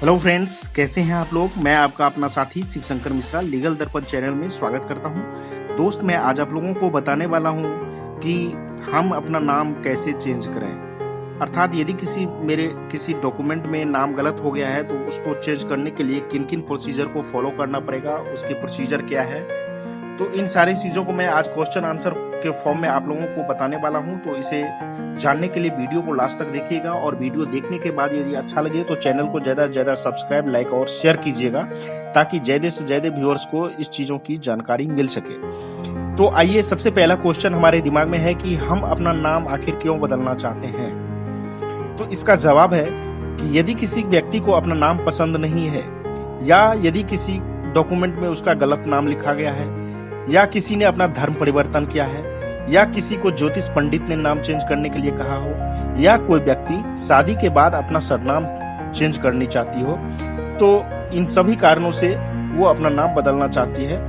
Hello friends, कैसे हैं आप लोग। मैं आपका अपना साथी शिव शंकर मिश्रा लीगल दर्पण चैनल में स्वागत करता हूं। दोस्त, मैं आज आप लोगों को बताने वाला हूं कि हम अपना नाम कैसे चेंज करें। अर्थात यदि किसी डॉक्यूमेंट में नाम गलत हो गया है तो उसको चेंज करने के लिए किन किन प्रोसीजर को फॉलो करना पड़ेगा, उसके प्रोसीजर क्या है। तो इन सारी चीज़ों को मैं आज क्वेश्चन आंसर के फॉर्म में आप लोगों को बताने वाला हूं। तो इसे जानने के लिए वीडियो को लास्ट तक देखिएगा और वीडियो देखने के बाद यदि अच्छा लगे तो चैनल को ज़्यादा से ज़्यादा सब्सक्राइब, लाइक और शेयर कीजिएगा ताकि ज़्यादा से ज़्यादा व्यूअर्स को इस चीज़ों की जानकारी मिल सके। तो आइए, सबसे पहला क्वेश्चन हमारे दिमाग में है कि हम अपना नाम आखिर क्यों बदलना चाहते हैं। तो इसका जवाब है कि यदि किसी व्यक्ति को अपना नाम पसंद नहीं है, या यदि किसी डॉक्यूमेंट में उसका गलत नाम लिखा गया है, या किसी ने अपना धर्म परिवर्तन किया है, या किसी को ज्योतिष पंडित ने नाम चेंज करने के लिए कहा हो, या कोई व्यक्ति शादी के बाद अपना सरनाम चेंज करनी चाहती हो, तो इन सभी कारणों से वो अपना नाम बदलना चाहती है।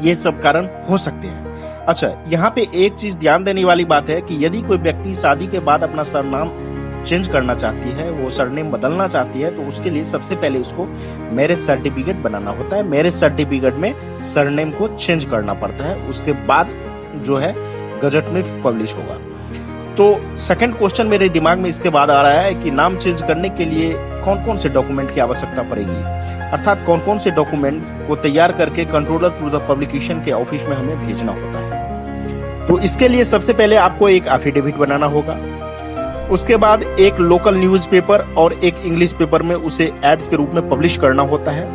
ये सब कारण हो सकते हैं। अच्छा, यहाँ पे एक चीज ध्यान देने वाली बात है कि यदि कोई व्यक्ति शादी के बाद अपना सरनाम चेंज करना चाहती है, वो सरनेम बदलना चाहती है, तो उसके लिए सबसे पहले उसको मैरिज सर्टिफिकेट बनाना होता है। मैरिज सर्टिफिकेट में सरनेम को चेंज करना पड़ता है, उसके बाद जो है गजट में पब्लिश होगा। तो सेकंड क्वेश्चन मेरे दिमाग में इसके बाद आ रहा है कि नाम चेंज करने के लिए कौन कौन से डॉक्यूमेंट की आवश्यकता पड़ेगी, अर्थात कौन कौन से डॉक्यूमेंट को तैयार करके कंट्रोलर टू द पब्लिकेशन के ऑफिस में हमें भेजना होता है। तो इसके लिए सबसे पहले आपको एक एफिडेविट बनाना होगा, उसके बाद एक लोकल न्यूज़पेपर और एक इंग्लिश पेपर में उसे एड्स के रूप में पब्लिश करना होता है।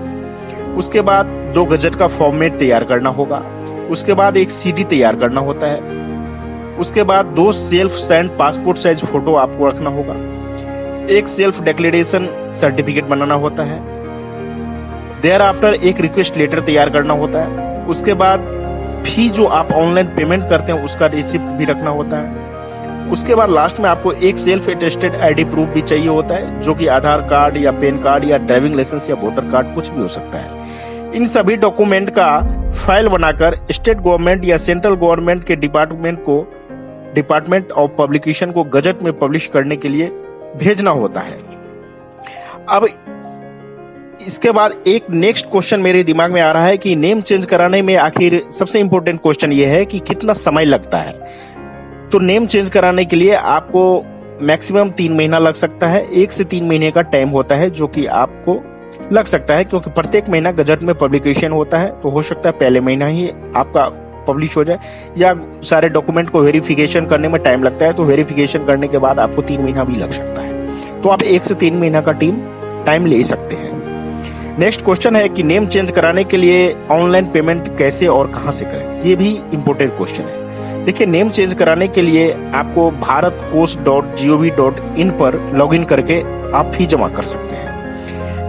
उसके बाद 2 गजट का फॉर्मेट तैयार करना होगा। उसके बाद एक सीडी तैयार करना होता है। उसके बाद 2 self signed passport size photo आपको रखना होगा। एक सेल्फ डिक्लेरेशन सर्टिफिकेट बनाना होता है। देयर आफ्टर एक रिक्वेस्ट लेटर तैयार करना होता है। उसके बाद फी जो आप ऑनलाइन पेमेंट करते हैं उसका रिसिप्ट भी रखना होता है। उसके बाद लास्ट में आपको एक सेल्फ अटेस्टेड आईडी प्रूफ भी चाहिए होता है, जो कि आधार कार्ड या पैन कार्ड या ड्राइविंग लाइसेंस या वोटर कार्ड कुछ भी हो सकता है। इन सभी डॉक्यूमेंट का फाइल बनाकर स्टेट गवर्नमेंट या सेंट्रल गवर्नमेंट के डिपार्टमेंट ऑफ पब्लिकेशन को गजट में पब्लिश करने के लिए भेजना होता है। अब इसके बाद एक नेक्स्ट क्वेश्चन मेरे दिमाग में आ रहा है कि नेम चेंज कराने में आखिर सबसे इंपॉर्टेंट क्वेश्चन ये है कि कितना समय लगता है। तो नेम चेंज कराने के लिए आपको मैक्सिमम 3 महीना लग सकता है। 1 से 3 महीने का टाइम होता है जो कि आपको लग सकता है, क्योंकि प्रत्येक महीना गजट में पब्लिकेशन होता है। तो हो सकता है पहले महीना ही आपका पब्लिश हो जाए, या सारे डॉक्यूमेंट को वेरिफिकेशन करने में टाइम लगता है, तो वेरिफिकेशन करने के बाद आपको 3 महीना भी लग सकता है। तो आप 1 से 3 महीना का टाइम ले सकते हैं। नेक्स्ट क्वेश्चन है कि नेम चेंज कराने के लिए ऑनलाइन पेमेंट कैसे और कहां से करें। ये भी इंपॉर्टेंट क्वेश्चन है। देखिए, नेम चेंज कराने के लिए आपको bharatkosh.gov.in पर लॉगिन करके आप फी जमा कर सकते हैं,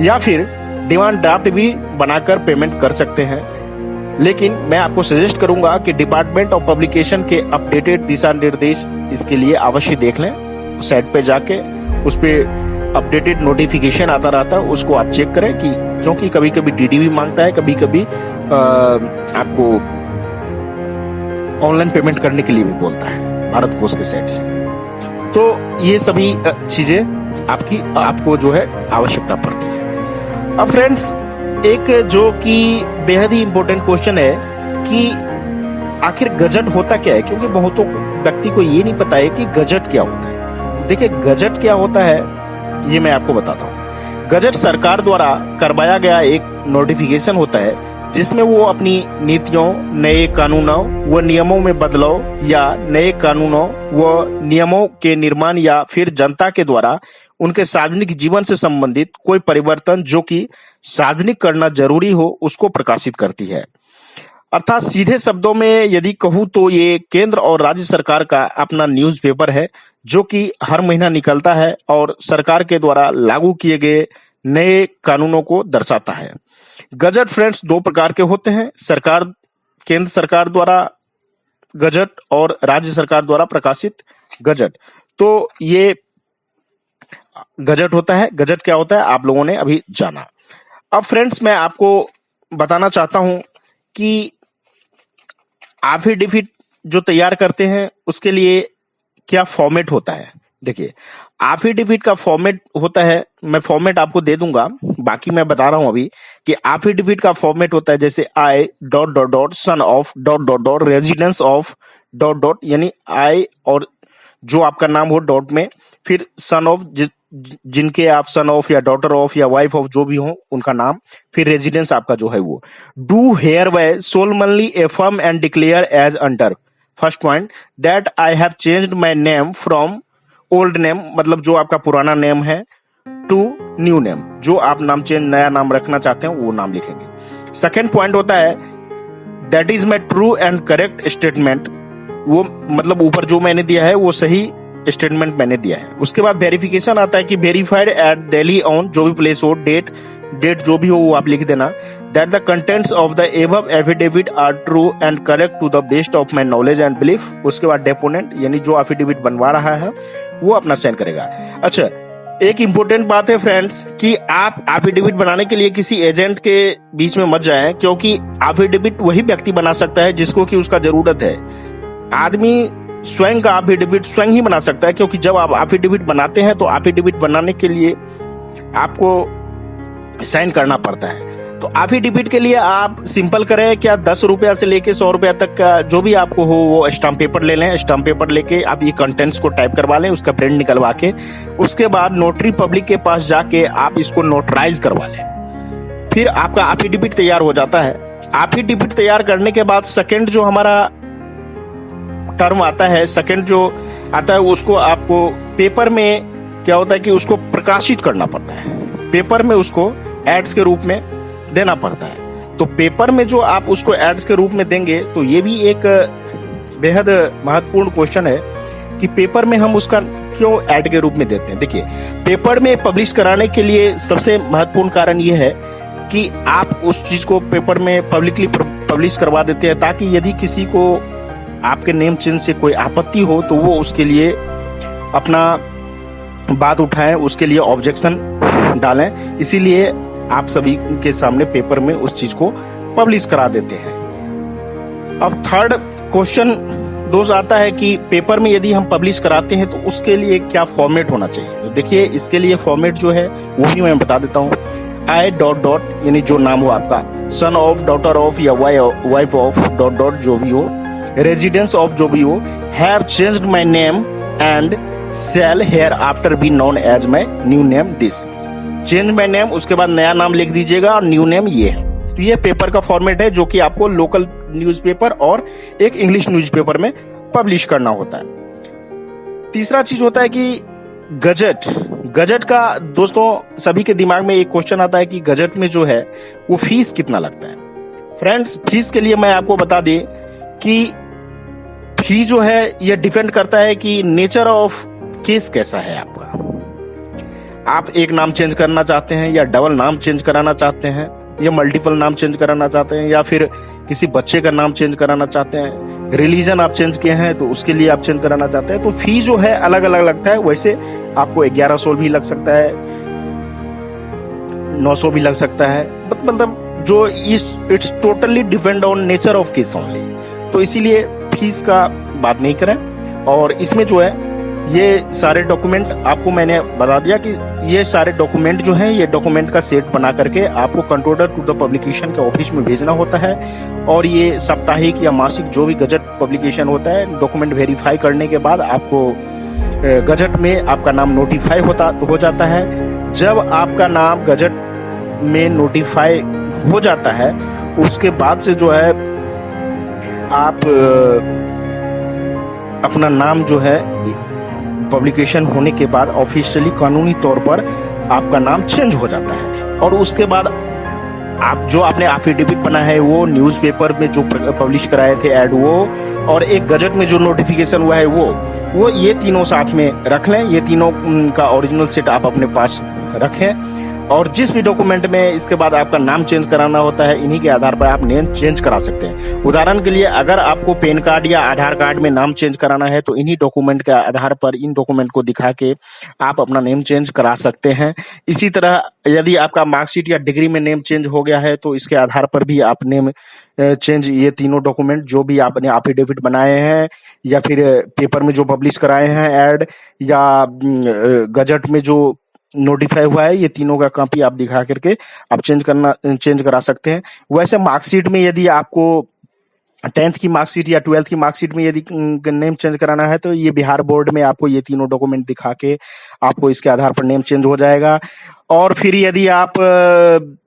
या फिर डिमांड ड्राफ्ट भी बनाकर पेमेंट कर सकते हैं। लेकिन मैं आपको सजेस्ट करूंगा कि डिपार्टमेंट ऑफ पब्लिकेशन के अपडेटेड दिशा निर्देश इसके लिए अवश्य देख लें। उस साइट पे जाके उस पे अपडेटेड नोटिफिकेशन आता रहता है, उसको आप चेक करें कि क्योंकि कभी कभी डीडी भी मांगता है, कभी कभी आपको ऑनलाइन पेमेंट करने के लिए भी बोलता है भारत कोश के साइट से। तो ये सभी चीजें आपको जो है आवश्यकता पड़ती है। अब फ्रेंड्स, एक जो कि बेहद ही इंपॉर्टेंट क्वेश्चन है कि आखिर गजट होता क्या है, क्योंकि बहुतों व्यक्ति को ये नहीं पता है कि गजट क्या होता है। देखिए, गजट क्या होता है ये मैं आपको बताता हूँ। गजट सरकार द्वारा करवाया गया एक नोटिफिकेशन होता है जिसमें वो अपनी नीतियों, नए कानूनों व नियमों में बदलाव या नए कानूनों व नियमों के निर्माण, या फिर जनता के द्वारा उनके सार्वजनिक जीवन से संबंधित कोई परिवर्तन जो कि सार्वजनिक करना जरूरी हो, उसको प्रकाशित करती है। अर्थात सीधे शब्दों में यदि कहूँ तो ये केंद्र और राज्य सरकार का अपना न्यूज़पेपर है, जो कि हर महीना निकलता है और सरकार के द्वारा लागू किए गए नए कानूनों को दर्शाता है। गजट फ्रेंड्स 2 प्रकार के होते हैं, केंद्र सरकार द्वारा गजट और राज्य सरकार द्वारा प्रकाशित गजट। तो ये गजट होता है। गजट क्या होता है आप लोगों ने अभी जाना। अब फ्रेंड्स, मैं आपको बताना चाहता हूं कि एफिडेविट जो तैयार करते हैं उसके लिए क्या फॉर्मेट होता है। देखिए, एफिडेविट का फॉर्मेट होता है, मैं फॉर्मेट आपको दे दूंगा, बाकी मैं बता रहा हूं अभी कि एफिडेविट का फॉर्मेट होता है जैसे I dot dot dot son of dot dot dot residence of dot dot, यानी आई और जो आपका नाम हो डॉट में, फिर सन ऑफ जिनके आप सन ऑफ या डॉटर ऑफ या वाइफ ऑफ जो भी हो उनका नाम, फिर रेजिडेंस आपका जो है वो। Do here bye सोलमनली affirm and declare as under first point that I have changed my name from old name, मतलब जो आपका पुराना नेम है, टू न्यू नेम, जो आप नाम चेंज नया नाम रखना चाहते हैं वो नाम लिखेंगे। सेकेंड पॉइंट होता है that is my true and correct statement, वो मतलब ऊपर जो मैंने दिया है वो सही स्टेटमेंट मैंने दिया है। उसके बाद वेरिफिकेशन आता है कि वेरीफाइड एट दिल्ली ऑन, जो भी प्लेस हो, डेट जो भी हो वो आप लिख देना, that the contents of the above affidavit are true and correct to the best of my knowledge and belief. उसके बाद डेपोनेंट यानी जो एफिडेविट बनवा रहा है वो अपना साइन करेगा। अच्छा, एक इंपॉर्टेंट बात है फ्रेंड्स कि आप एफिडेविट बनाने के लिए किसी एजेंट के बीच में मत जाएं, क्योंकि एफिडेविट वही व्यक्ति बना सकता है जिसको कि उसका जरूरत है। आदमी स्वयं का एफिडेविट स्वयं ही बना सकता है, क्योंकि जब आप एफिडेविट बनाते हैं तो एफिडेविट बनाने के लिए आपको साइन करना पड़ता है। तो एफिडेविट के लिए आप सिंपल करें, क्या 10 रुपया से लेके 100 रुपया तक का जो भी आपको हो वो स्टाम्प पेपर ले लें। स्टाम्प पेपर लेके आप ये कंटेंट्स को टाइप करवा लें, उसका प्रिंट निकलवा के, उसके बाद नोटरी पब्लिक के पास जाके आप इसको नोटराइज करवा लें, फिर आपका एफिडेविट तैयार हो जाता है। एफिडेविट तैयार करने के बाद सेकेंड जो हमारा टर्म आता है, सेकेंड जो आता है उसको आपको पेपर में क्या होता है कि उसको प्रकाशित करना पड़ता है, पेपर में उसको एड्स के रूप में देना पड़ता है। तो पेपर में जो आप उसको एड्स के रूप में देंगे, तो ये भी एक बेहद महत्वपूर्ण क्वेश्चन है कि पेपर में हम उसका क्यों एड के रूप में देते हैं। देखिए, पेपर में पब्लिश कराने के लिए सबसे महत्वपूर्ण कारण ये है कि आप उस चीज को पेपर में पब्लिकली पब्लिश करवा देते हैं, ताकि यदि किसी को आपके नेम चेंज से कोई आपत्ति हो तो वो उसके लिए अपना बात उठाएं, उसके लिए ऑब्जेक्शन डालें। इसीलिए आप सभी के सामने पेपर में उस चीज को पब्लिश करा देते हैं। अब थर्ड क्वेश्चन दोस्त आता है कि पेपर में यदि हम पब्लिश कराते हैं तो उसके लिए क्या फॉर्मेट होना चाहिए। तो देखिए, इसके लिए फॉर्मेट जो है वो भी मैं बता देता हूँ। आई डॉट डॉट यानी जो नाम हो आपका, सन ऑफ, डॉटर ऑफ या वाइफ ऑफ डॉट डॉट जो भी हो, रेजिडेंस ऑफ जो भी हो, have changed my name and shall hereafter be known as my new name this. Change my name, उसके बाद नया नाम लिख दीजिएगा और न्यू नेम ये है। तो ये पेपर का फॉर्मेट है जो कि आपको लोकल न्यूज़पेपर और एक इंग्लिश न्यूज़पेपर में पब्लिश करना होता है। तीसरा चीज होता है कि गजट। गजट का दोस्तों सभी के दिमाग में एक क्वेश्चन आता है कि गजट में जो है वो फीस कितना लगता है। फ्रेंड्स, फीस के लिए मैं आपको बता दें कि फी जो है ये डिपेंड करता है कि नेचर ऑफ केस कैसा है आपका। आप एक नाम चेंज करना चाहते हैं या डबल नाम चेंज कराना चाहते हैं या मल्टीपल नाम चेंज कराना चाहते हैं या फिर किसी बच्चे का नाम चेंज कराना चाहते हैं, रिलीजन आप चेंज किए हैं तो उसके लिए आप चेंज कराना चाहते हैं, तो फी जो है अलग अलग लगता है। वैसे आपको 1100 भी लग सकता है, 900 भी लग सकता है, मतलब जो it's totally depend on nature of case only. तो इसीलिए फीस का बात नहीं करें। और इसमें जो है ये सारे डॉक्यूमेंट आपको मैंने बता दिया कि ये सारे डॉक्यूमेंट जो हैं, ये डॉक्यूमेंट का सेट बना करके आपको कंट्रोलर टू द पब्लिकेशन के ऑफिस में भेजना होता है। और ये साप्ताहिक या मासिक जो भी गजट पब्लिकेशन होता है, डॉक्यूमेंट वेरीफाई करने के बाद आपको गजट में आपका नाम नोटिफाई हो जाता है। जब आपका नाम गजट में नोटिफाई हो जाता है उसके बाद से जो है आप अपना नाम जो है पब्लिकेशन होने के बाद ऑफिशियली कानूनी तौर पर आपका नाम चेंज हो जाता है। और उसके बाद आप जो आपने एफिडेविट बना है वो न्यूज़पेपर में जो पब्लिश कराए थे ऐड वो, और एक गजट में जो नोटिफिकेशन हुआ है वो ये तीनों साथ में रख लें। ये तीनों का ओरिजिनल सेट आप अपने पास रखें और जिस भी डॉक्यूमेंट में इसके बाद आपका नाम चेंज कराना होता है, इन्हीं के आधार पर आप नेम चेंज करा सकते हैं। उदाहरण के लिए अगर आपको पैन कार्ड या आधार कार्ड में नाम चेंज कराना है तो इन्हीं डॉक्यूमेंट के आधार पर इन डॉक्यूमेंट को दिखा के आप अपना नेम चेंज करा सकते हैं। इसी तरह यदि आपका मार्कशीट या डिग्री में नेम चेंज हो गया है तो इसके आधार पर भी आप नेम चेंज, ये तीनों डॉक्यूमेंट जो भी आपने एफिडेविट बनाए हैं या फिर पेपर में जो पब्लिश कराए हैं एड, या गजट में जो नोटिफाई हुआ है, ये तीनों का कॉपी आप दिखा करके आप चेंज करा सकते हैं। वैसे मार्कशीट में यदि आपको 10th की मार्कशीट या 12th की मार्कशीट में यदि नेम चेंज कराना है तो ये बिहार बोर्ड में आपको ये तीनों डॉक्यूमेंट दिखा के आपको इसके आधार पर नेम चेंज हो जाएगा। और फिर यदि आप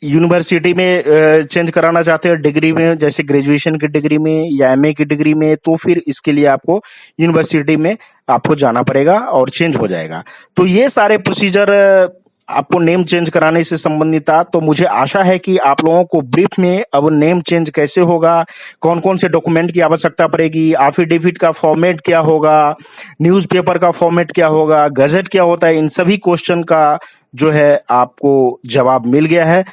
यूनिवर्सिटी में चेंज कराना चाहते हैं डिग्री में, जैसे ग्रेजुएशन की डिग्री में या एमए की डिग्री में, तो फिर इसके लिए आपको यूनिवर्सिटी में आपको जाना पड़ेगा और चेंज हो जाएगा। तो ये सारे प्रोसीजर आपको नेम चेंज कराने से संबंधित था। तो मुझे आशा है कि आप लोगों को ब्रीफ में अब नेम चेंज कैसे होगा, कौन कौन से डॉक्यूमेंट की आवश्यकता पड़ेगी, एफिडेविट का फॉर्मेट क्या होगा, न्यूज़पेपर का फॉर्मेट क्या होगा, गजट क्या होता है, इन सभी क्वेश्चन का जो है आपको जवाब मिल गया है।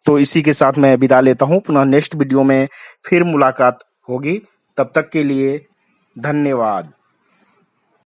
तो इसी के साथ मैं विदा लेता हूं, पुनः नेक्स्ट वीडियो में फिर मुलाकात होगी। तब तक के लिए धन्यवाद।